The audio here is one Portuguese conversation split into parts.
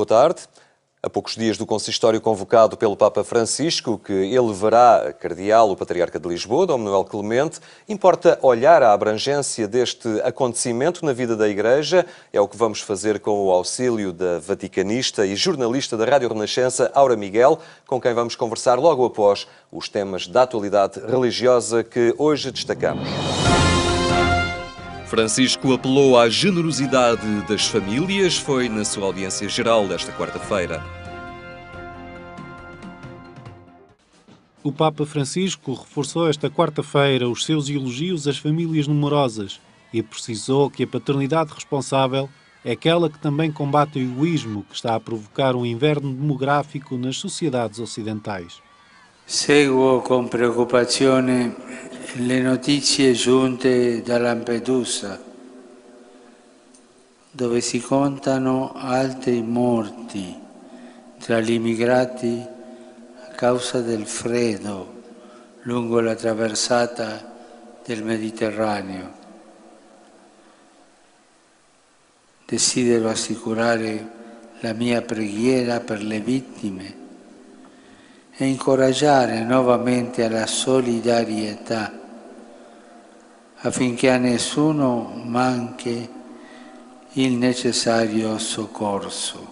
boa tarde. A poucos dias do consistório convocado pelo Papa Francisco, que elevará cardeal o Patriarca de Lisboa, Dom Manuel Clemente, importa olhar a abrangência deste acontecimento na vida da Igreja. É o que vamos fazer com o auxílio da vaticanista e jornalista da Rádio Renascença, Aura Miguel, com quem vamos conversar logo após os temas da atualidade religiosa que hoje destacamos. Francisco apelou à generosidade das famílias, foi na sua audiência geral desta quarta-feira. O Papa Francisco reforçou esta quarta-feira os seus elogios às famílias numerosas e precisou que a paternidade responsável é aquela que também combate o egoísmo que está a provocar um inverno demográfico nas sociedades ocidentais. Seguo com preoccupazione le notizie giunte da Lampedusa, dove si contano altri morti tra gli immigrati a causa del freddo lungo la traversata del Mediterraneo. Desidero assicurare la mia preghiera per le vittime e incoraggiare nuovamente alla solidarietà affinché a nessuno manchi il necessario soccorso.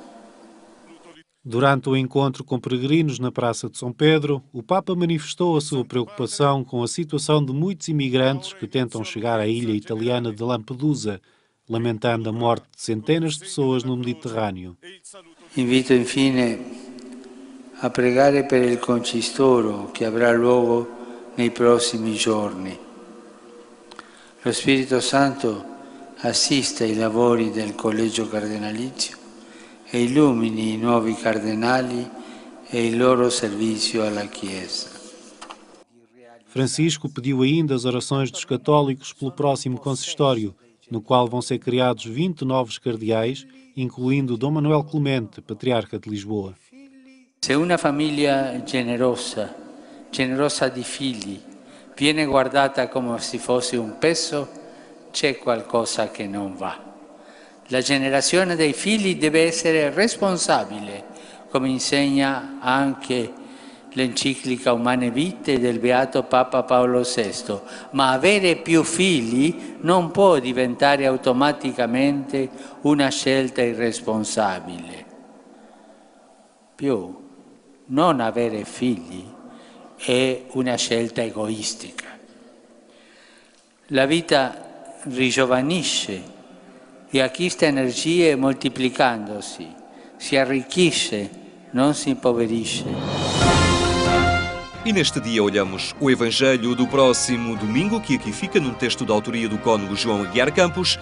Durante o encontro com peregrinos na Praça de São Pedro, o Papa manifestou a sua preocupação com a situação de muitos imigrantes que tentam chegar à ilha italiana de Lampedusa, lamentando a morte de centenas de pessoas no Mediterrâneo. Invito infine a pregare per il concistoro che avrà luogo nei prossimi giorni. Lo Spirito Santo assista ai lavori del Collegio Cardenalizio e illumini i nuovi cardinali e il loro servizio alla Chiesa. Francisco pediu ainda as orações dos católicos pelo próximo consistório, no qual vão ser criados 20 novos cardeais, incluindo Dom Manuel Clemente, Patriarca de Lisboa. Se una famiglia generosa di figli, viene guardata come se fosse un peso, c'è qualcosa che non va. La generazione dei figli deve essere responsabile, come insegna anche l'enciclica Humane Vitae del Beato Papa Paolo VI, ma avere più figli non può diventare automaticamente una scelta irresponsabile. Più non avere figli è una scelta egoistica. La vita rigiovanisce e acquista energie moltiplicandosi, si arricchisce, non si impoverisce. E neste dia olhamos o Evangelho do próximo domingo, que aqui fica num texto da autoria do cônego João Aguiar Campos,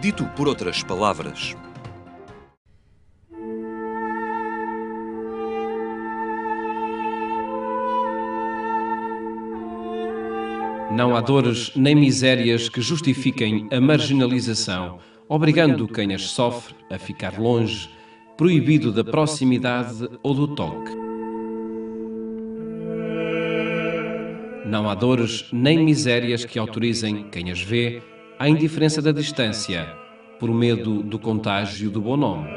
dito por outras palavras. Não há dores nem misérias que justifiquem a marginalização, obrigando quem as sofre a ficar longe, proibido da proximidade ou do toque. Não há dores nem misérias que autorizem quem as vê à indiferença da distância, por medo do contágio do bom nome.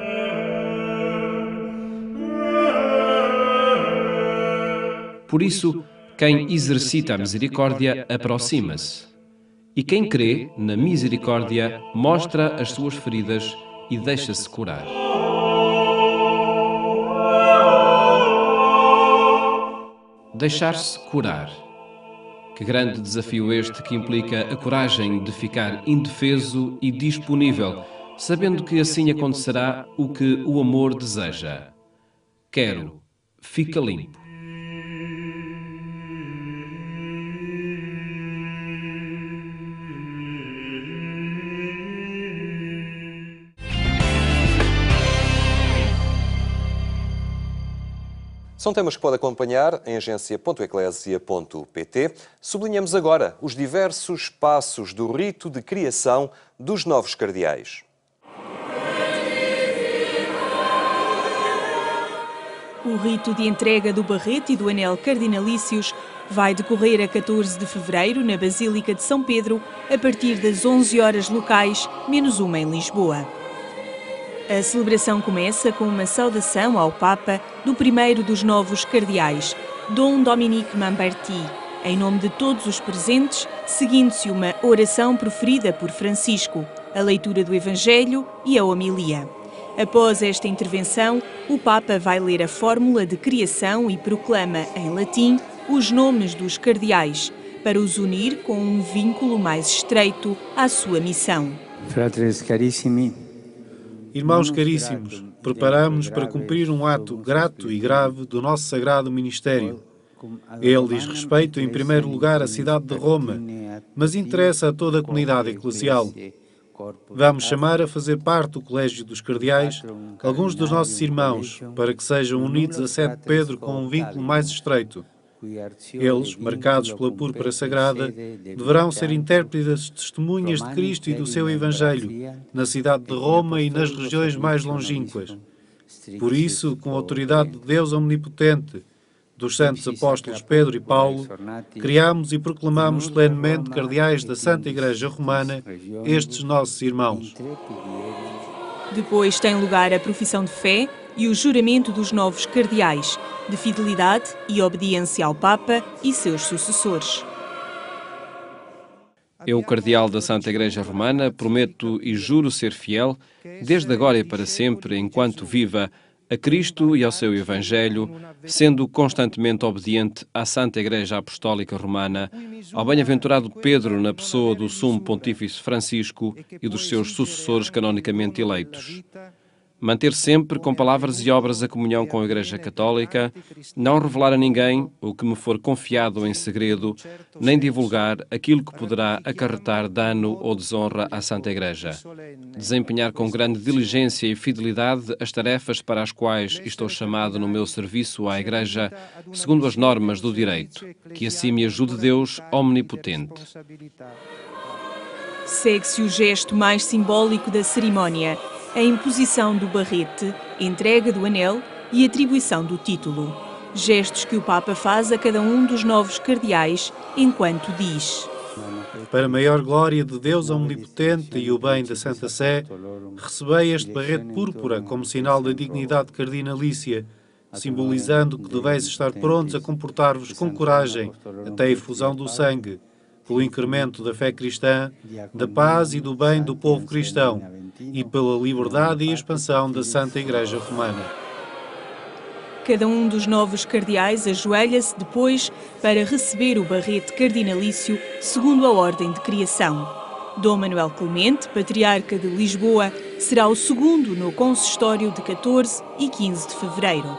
Por isso, quem exercita a misericórdia aproxima-se. E quem crê na misericórdia mostra as suas feridas e deixa-se curar. Deixar-se curar. Que grande desafio este que implica a coragem de ficar indefeso e disponível, sabendo que assim acontecerá o que o amor deseja. Quero, fica limpo. São temas que pode acompanhar em agência.eclesia.pt. Sublinhamos agora os diversos passos do rito de criação dos novos cardeais. O rito de entrega do barrete e do anel cardinalícios vai decorrer a 14 de fevereiro na Basílica de São Pedro, a partir das 11 horas locais, menos uma em Lisboa. A celebração começa com uma saudação ao Papa do primeiro dos novos cardeais, Dom Dominique Mamberti, em nome de todos os presentes, seguindo-se uma oração proferida por Francisco, a leitura do Evangelho e a homilia. Após esta intervenção, o Papa vai ler a fórmula de criação e proclama, em latim, os nomes dos cardeais, para os unir com um vínculo mais estreito à sua missão. Irmãos caríssimos, preparamos-nos para cumprir um ato grato e grave do nosso sagrado ministério. Ele diz respeito, em primeiro lugar, à cidade de Roma, mas interessa a toda a comunidade eclesial. Vamos chamar a fazer parte do Colégio dos Cardeais alguns dos nossos irmãos, para que sejam unidos a Sede Pedro com um vínculo mais estreito. Eles, marcados pela púrpura sagrada, deverão ser intérpretes testemunhas de Cristo e do seu Evangelho, na cidade de Roma e nas regiões mais longínquas. Por isso, com a autoridade de Deus Omnipotente, dos santos apóstolos Pedro e Paulo, criamos e proclamamos solenemente cardeais da Santa Igreja Romana, estes nossos irmãos. Depois tem lugar a profissão de fé e o juramento dos novos cardeais, de fidelidade e obediência ao Papa e seus sucessores. Eu, cardeal da Santa Igreja Romana, prometo e juro ser fiel, desde agora e para sempre, enquanto viva, a Cristo e ao seu Evangelho, sendo constantemente obediente à Santa Igreja Apostólica Romana, ao bem-aventurado Pedro na pessoa do Sumo Pontífice Francisco e dos seus sucessores canonicamente eleitos. Manter sempre, com palavras e obras, a comunhão com a Igreja Católica, não revelar a ninguém o que me for confiado em segredo, nem divulgar aquilo que poderá acarretar dano ou desonra à Santa Igreja. Desempenhar com grande diligência e fidelidade as tarefas para as quais estou chamado no meu serviço à Igreja, segundo as normas do direito. Que assim me ajude Deus Omnipotente. Segue-se o gesto mais simbólico da cerimónia, a imposição do barrete, entrega do anel e atribuição do título. Gestos que o Papa faz a cada um dos novos cardeais, enquanto diz: Para a maior glória de Deus Omnipotente e o bem da Santa Sé, recebei este barrete púrpura como sinal da dignidade cardinalícia, simbolizando que deveis estar prontos a comportar-vos com coragem até a efusão do sangue, pelo incremento da fé cristã, da paz e do bem do povo cristão, e pela liberdade e expansão da Santa Igreja Romana. Cada um dos novos cardeais ajoelha-se depois para receber o barrete cardinalício segundo a ordem de criação. Dom Manuel Clemente, patriarca de Lisboa, será o segundo no consistório de 14 e 15 de fevereiro.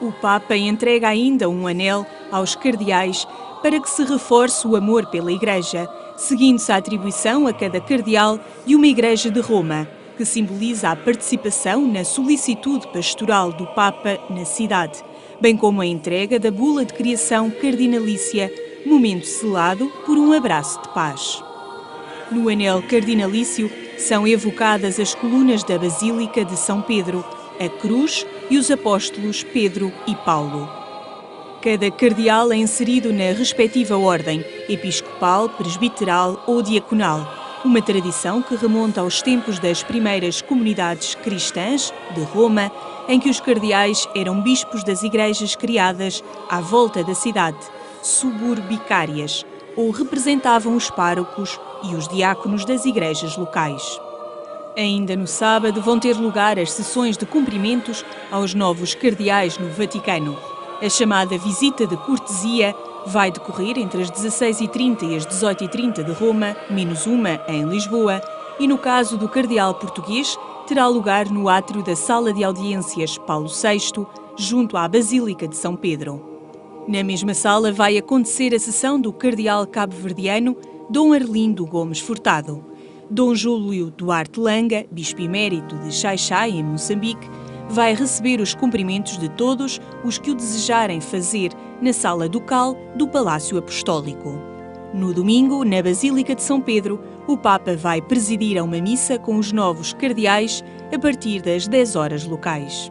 O Papa entrega ainda um anel aos cardeais para que se reforce o amor pela Igreja, seguindo-se a atribuição a cada cardeal de uma Igreja de Roma, que simboliza a participação na solicitude pastoral do Papa na cidade, bem como a entrega da bula de criação cardinalícia, momento selado por um abraço de paz. No anel cardinalício são evocadas as colunas da Basílica de São Pedro, a cruz e os apóstolos Pedro e Paulo. Cada cardeal é inserido na respectiva ordem, episcopal, presbiteral ou diaconal, uma tradição que remonta aos tempos das primeiras comunidades cristãs de Roma, em que os cardeais eram bispos das igrejas criadas à volta da cidade, suburbicárias, ou representavam os párocos e os diáconos das igrejas locais. Ainda no sábado vão ter lugar as sessões de cumprimentos aos novos cardeais no Vaticano. A chamada visita de cortesia vai decorrer entre as 16h30 e as 18h30 de Roma, menos uma em Lisboa, e no caso do cardeal português, terá lugar no átrio da Sala de Audiências Paulo VI, junto à Basílica de São Pedro. Na mesma sala vai acontecer a sessão do cardeal cabo-verdiano Dom Arlindo Gomes Furtado. Dom Júlio Duarte Langa, bispo emérito de Xai-Xai, em Moçambique, vai receber os cumprimentos de todos os que o desejarem fazer na Sala Ducal do Palácio Apostólico. No domingo, na Basílica de São Pedro, o Papa vai presidir a uma missa com os novos cardeais a partir das 10 horas locais.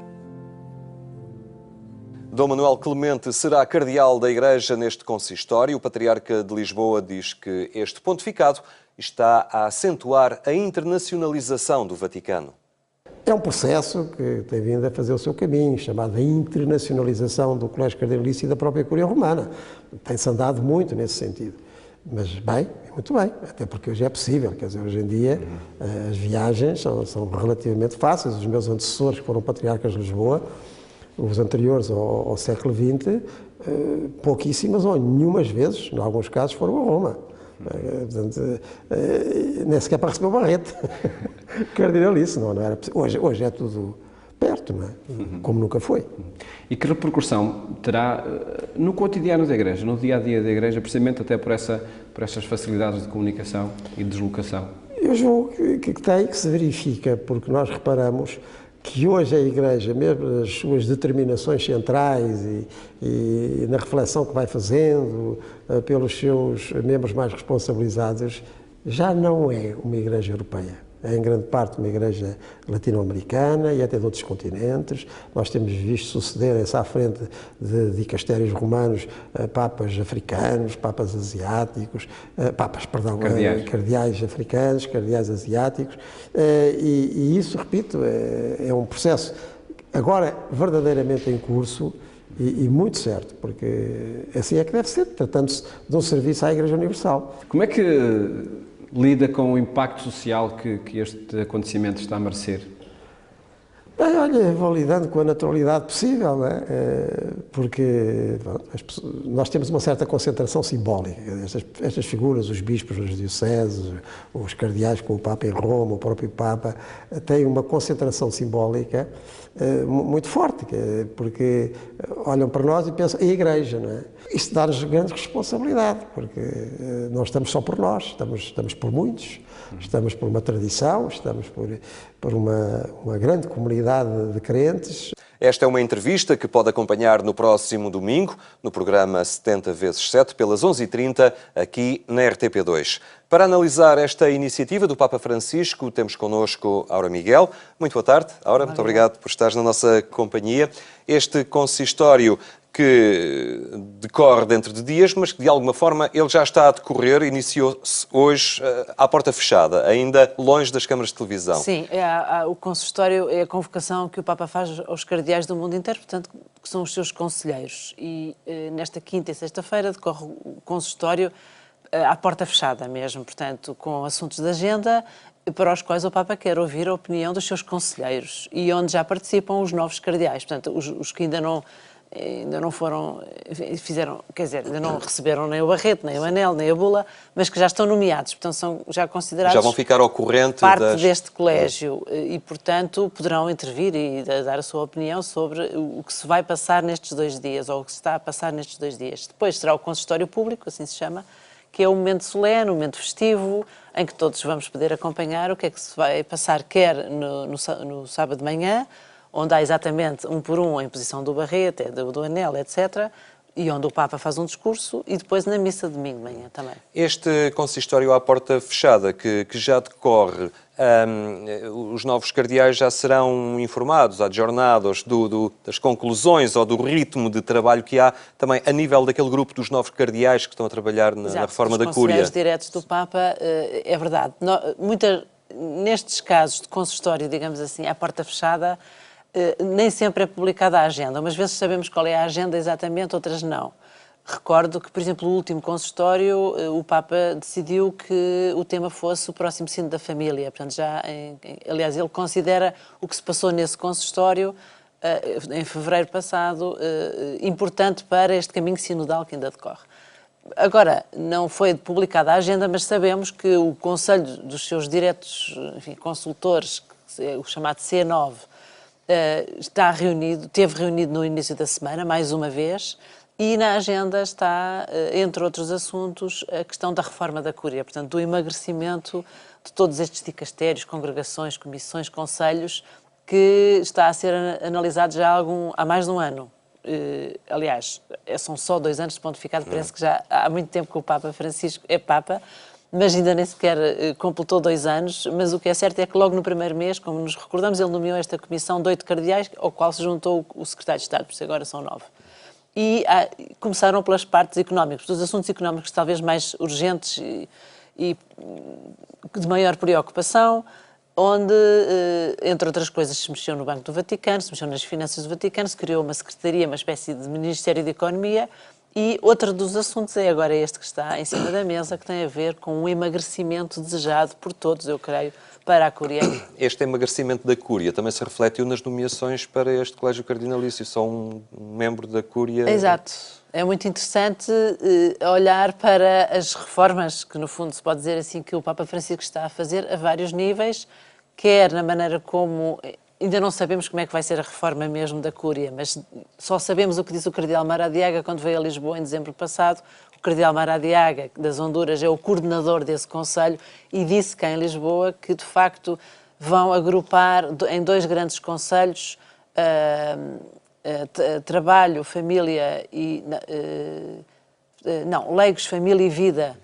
Dom Manuel Clemente será cardeal da Igreja neste consistório. O Patriarca de Lisboa diz que este pontificado está a acentuar a internacionalização do Vaticano. É um processo que tem vindo a fazer o seu caminho, chamado a internacionalização do Colégio Cardenalício e da própria Cúria Romana. Tem-se andado muito nesse sentido. Mas bem, muito bem, até porque hoje é possível, quer dizer, hoje em dia as viagens são relativamente fáceis. Os meus antecessores, que foram patriarcas de Lisboa, os anteriores ao século XX, pouquíssimas ou nenhumas vezes, em alguns casos, foram a Roma. Portanto, nem sequer para receber o Barrete Cardinalício, não era possível. Hoje é tudo perto, não é? Como nunca foi. E que repercussão terá no cotidiano da Igreja, no dia-a-dia da Igreja, precisamente até por essas facilidades de comunicação e de deslocação? Eu julgo que tem, que se verifica, porque nós reparamos que hoje a Igreja, mesmo nas suas determinações centrais e na reflexão que vai fazendo pelos seus membros mais responsabilizados, já não é uma Igreja europeia. É em grande parte uma igreja latino-americana e até de outros continentes. Nós temos visto sucederem-se à frente de dicastérios romanos papas africanos, papas asiáticos, cardeais africanos, cardeais asiáticos. E isso, repito, é um processo agora verdadeiramente em curso e muito certo, porque assim é que deve ser, tratando-se de um serviço à Igreja Universal. Como é que lida com o impacto social que este acontecimento está a merecer? Bem, olha, vou lidando com a naturalidade possível, não é? Porque nós temos uma certa concentração simbólica. Estas figuras, os bispos nos dioceses, os cardeais com o Papa em Roma, o próprio Papa, têm uma concentração simbólica muito forte, porque olham para nós e pensam, e a Igreja, não é? Isto dá-nos grande responsabilidade, porque não estamos só por nós, estamos por muitos, estamos por uma tradição, estamos por uma grande comunidade de crentes. Esta é uma entrevista que pode acompanhar no próximo domingo, no programa 70x7, pelas 11h30, aqui na RTP2. Para analisar esta iniciativa do Papa Francisco, temos connosco Aura Miguel. Muito boa tarde, Aura. Muito obrigado por estares na nossa companhia. Este consistório que decorre dentro de dias, mas que de alguma forma ele já está a decorrer, iniciou-se hoje à porta fechada, ainda longe das câmaras de televisão. Sim, o consistório é a convocação que o Papa faz aos cardeais do mundo inteiro, portanto, que são os seus conselheiros. E nesta quinta e sexta-feira decorre o consistório à porta fechada mesmo, portanto, com assuntos de agenda para os quais o Papa quer ouvir a opinião dos seus conselheiros e onde já participam os novos cardeais, portanto, os que ainda não foram, fizeram, quer dizer, ainda não receberam nem o Barrete, nem o anel, nem a bula, mas que já estão nomeados, portanto são já considerados já vão ficar ao corrente parte deste colégio e, portanto, poderão intervir e dar a sua opinião sobre o que se vai passar nestes 2 dias, ou o que se está a passar nestes 2 dias. Depois será o consistório público, assim se chama, que é um momento solene, um momento festivo, em que todos vamos poder acompanhar o que é que se vai passar, quer no sábado de manhã, onde há exatamente um por um a imposição do Barrete, do anel, etc., e onde o Papa faz um discurso, e depois na missa de domingo de manhã também. Este consistório à porta fechada, que já decorre, os novos cardeais já serão informados, adjornados das conclusões ou do ritmo de trabalho que há também a nível daquele grupo dos novos cardeais que estão a trabalhar na reforma da Cúria. Os conselheiros diretos do Papa, é verdade. Nestes casos de consistório, digamos assim, à porta fechada, nem sempre é publicada a agenda. Umas vezes sabemos qual é a agenda exatamente, outras não. Recordo que, por exemplo, no último consistório, o Papa decidiu que o tema fosse o próximo sino da família. Portanto, aliás, ele considera o que se passou nesse consistório, em fevereiro passado, importante para este caminho sinodal que ainda decorre. Agora, não foi publicada a agenda, mas sabemos que o Conselho dos seus diretos, enfim, consultores, o chamado C9, esteve reunido no início da semana, mais uma vez, e na agenda está, entre outros assuntos, a questão da reforma da Cúria, portanto, do emagrecimento de todos estes dicastérios, congregações, comissões, conselhos, que está a ser analisado já há mais de um ano. Aliás, são só 2 anos de pontificado, parece que já há muito tempo que o Papa Francisco é Papa, mas ainda nem sequer completou 2 anos, mas o que é certo é que logo no primeiro mês, como nos recordamos, ele nomeou esta comissão de 8 cardeais, ao qual se juntou o secretário de Estado, por isso agora são 9. E começaram pelas partes económicas, dos assuntos económicos talvez mais urgentes e de maior preocupação, onde, entre outras coisas, se mexeu no Banco do Vaticano, se mexeu nas finanças do Vaticano, se criou uma secretaria, uma espécie de Ministério da Economia, e outro dos assuntos é agora este que está em cima da mesa, que tem a ver com um emagrecimento desejado por todos, eu creio, para a Cúria. Este emagrecimento da Cúria também se refletiu nas nomeações para este Colégio Cardinalício, só um membro da Cúria... Exato. É muito interessante olhar para as reformas, que no fundo se pode dizer assim que o Papa Francisco está a fazer a vários níveis, quer na maneira como... Ainda não sabemos como é que vai ser a reforma mesmo da Cúria, mas só sabemos o que disse o Cardeal Maradiaga quando veio a Lisboa em dezembro passado. O Cardeal Maradiaga, das Honduras, é o coordenador desse Conselho e disse cá em Lisboa que, de facto, vão agrupar em 2 grandes conselhos trabalho, família e... leigos, família e vida,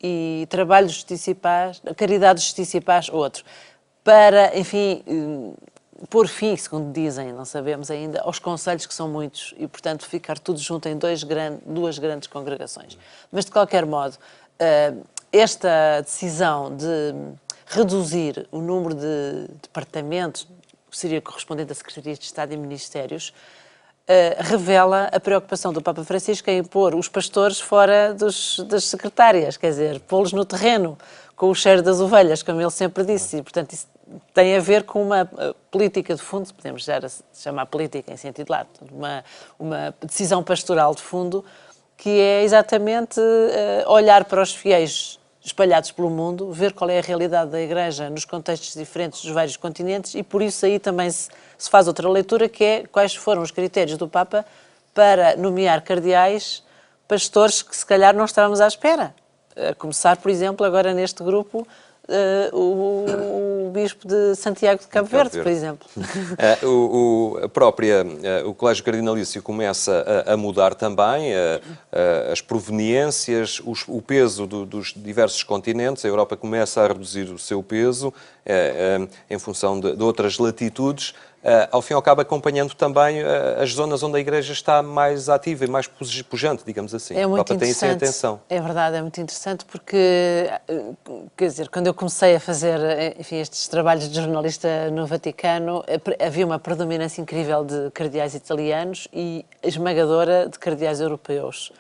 e trabalho, justiça e paz, caridade, justiça e paz, outro. Para, enfim, pôr fim, segundo dizem, não sabemos ainda, aos conselhos que são muitos e, portanto, ficar tudo junto em 2 grandes congregações. Mas, de qualquer modo, esta decisão de reduzir o número de departamentos, que seria correspondente a Secretarias de Estado e Ministérios, revela a preocupação do Papa Francisco em pôr os pastores fora das secretárias, quer dizer, pô-los no terreno, com o cheiro das ovelhas, como ele sempre disse, e, portanto, isso tem a ver com uma política de fundo, podemos já chamar política em sentido lato, uma decisão pastoral de fundo, que é exatamente olhar para os fiéis espalhados pelo mundo, ver qual é a realidade da Igreja nos contextos diferentes dos vários continentes, e por isso aí também se faz outra leitura, que é quais foram os critérios do Papa para nomear cardeais, pastores que se calhar não estávamos à espera. A começar, por exemplo, agora neste grupo, o Bispo de Santiago de Cabo Verde, por exemplo. O Colégio Cardinalício começa a mudar também, as proveniências, o peso dos diversos continentes. A Europa começa a reduzir o seu peso em função de outras latitudes. Ao fim e ao cabo, acompanhando também as zonas onde a Igreja está mais ativa e mais pujante, digamos assim. É muito o Papa tem isso em atenção. É verdade, é muito interessante porque, quer dizer, quando eu comecei a fazer, enfim, estes trabalhos de jornalista no Vaticano, havia uma predominância incrível de cardeais italianos e esmagadora de cardeais europeus.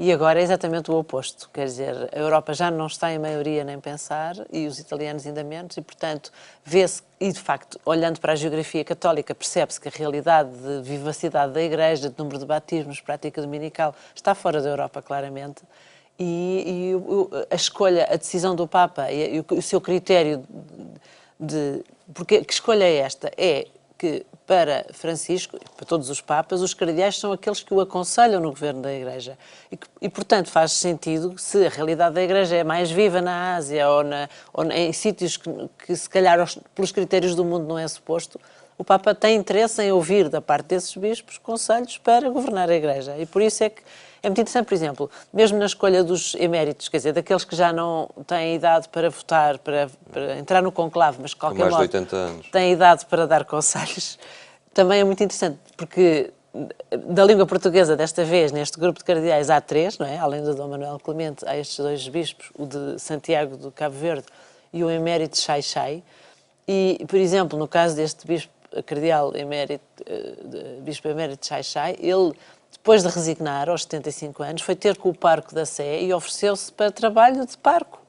E agora é exatamente o oposto, quer dizer, a Europa já não está em maioria nem pensar, e os italianos ainda menos, e portanto vê-se, e de facto, olhando para a geografia católica, percebe-se que a realidade de vivacidade da Igreja, de número de batismos, prática dominical, está fora da Europa, claramente, e a escolha, a decisão do Papa e o seu critério porque que escolha é esta? É que para Francisco, para todos os Papas, os cardeais são aqueles que o aconselham no governo da Igreja. E portanto, faz sentido se a realidade da Igreja é mais viva na Ásia ou em sítios que se calhar, pelos critérios do mundo, não é suposto, o Papa tem interesse em ouvir da parte desses bispos conselhos para governar a Igreja. E por isso é que é muito interessante, por exemplo, mesmo na escolha dos eméritos, quer dizer, daqueles que já não têm idade para votar, para entrar no conclave, mas de qualquer modo mais de 80 anos. Têm idade para dar conselhos, também é muito interessante, porque da língua portuguesa, desta vez, neste grupo de cardeais, há 3, não é? Além do Dom Manuel Clemente, há estes 2 bispos, o de Santiago do Cabo Verde e o emérito Xai-Xai. E, por exemplo, no caso deste bispo cardeal emérito, bispo emérito Xai-Xai, ele, depois de resignar aos 75 anos, foi ter com o parco da Sé e ofereceu-se para trabalho de parco.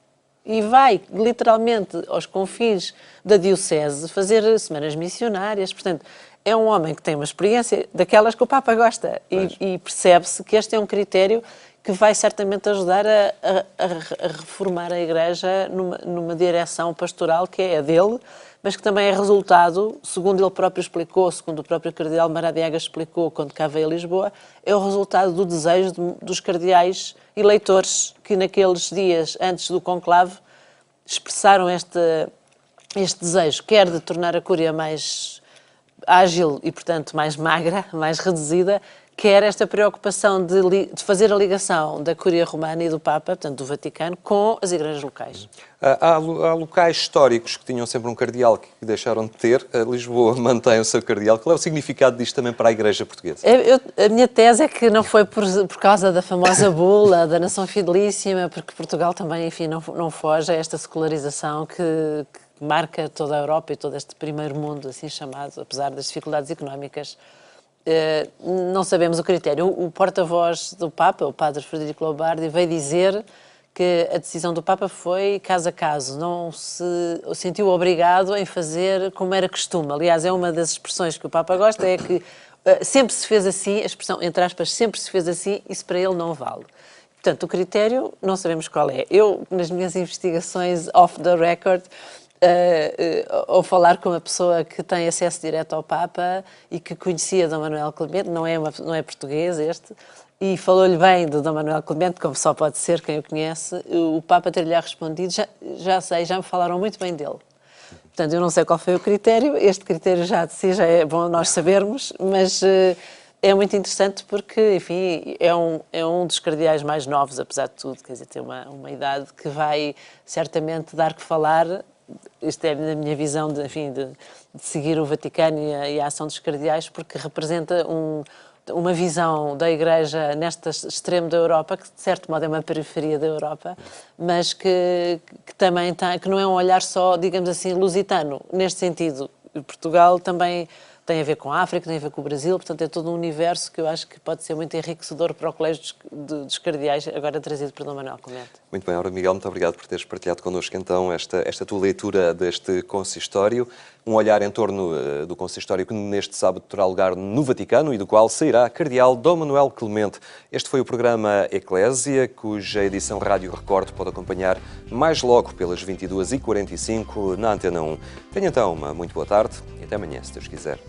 E vai, literalmente, aos confins da diocese fazer semanas missionárias. Portanto, é um homem que tem uma experiência daquelas que o Papa gosta. E percebe-se que este é um critério que vai certamente ajudar a reformar a Igreja numa direção pastoral que é a dele, mas que também é resultado, segundo ele próprio explicou, segundo o próprio cardeal Maradiaga explicou quando cá veio a Lisboa, é o resultado do desejo dos cardeais eleitores que naqueles dias antes do conclave expressaram este desejo, quer de tornar a Cúria mais ágil e, portanto, mais magra, mais reduzida, quer esta preocupação de fazer a ligação da Cúria Romana e do Papa, portanto do Vaticano, com as igrejas locais. Há locais históricos que tinham sempre um cardeal que deixaram de ter. Lisboa mantém o seu cardeal. Qual é o significado disto também para a Igreja Portuguesa? A minha tese é que não foi por causa da famosa bula, da nação fidelíssima, porque Portugal também, enfim, não foge a esta secularização que marca toda a Europa e todo este primeiro mundo, assim chamado, apesar das dificuldades económicas. Não sabemos o critério. O porta-voz do Papa, o padre Frederico Lombardi, veio dizer que a decisão do Papa foi caso a caso, não se sentiu obrigado em fazer como era costume. Aliás, é uma das expressões que o Papa gosta, é que sempre se fez assim, a expressão, entre aspas, sempre se fez assim, isso para ele não vale. Portanto, o critério não sabemos qual é. Eu, nas minhas investigações off the record, ou falar com uma pessoa que tem acesso direto ao Papa e que conhecia Dom Manuel Clemente, não é português este, e falou-lhe bem do Dom Manuel Clemente, como só pode ser quem o conhece, o Papa ter-lhe respondido, já me falaram muito bem dele. Portanto, eu não sei qual foi o critério, este critério já de si já é bom nós sabermos, mas é muito interessante porque, enfim, é um dos cardeais mais novos, apesar de tudo, quer dizer, tem uma idade que vai certamente dar que falar. Isto é a minha visão de seguir o Vaticano e a ação dos cardeais, porque representa uma visão da Igreja neste extremo da Europa, que de certo modo é uma periferia da Europa, mas que também que não é um olhar só, digamos assim, lusitano. Neste sentido, Portugal também tem a ver com a África, tem a ver com o Brasil, portanto é todo um universo que eu acho que pode ser muito enriquecedor para o Colégio dos Cardeais, agora trazido por Dom Manuel Clemente. Muito bem, Ora Miguel, muito obrigado por teres partilhado connosco então esta tua leitura deste consistório, um olhar em torno do consistório que neste sábado terá lugar no Vaticano e do qual sairá Cardeal Dom Manuel Clemente. Este foi o programa Eclésia, cuja edição Rádio Record pode acompanhar mais logo pelas 22h45 na Antena 1. Tenha então uma muito boa tarde e até amanhã, se Deus quiser.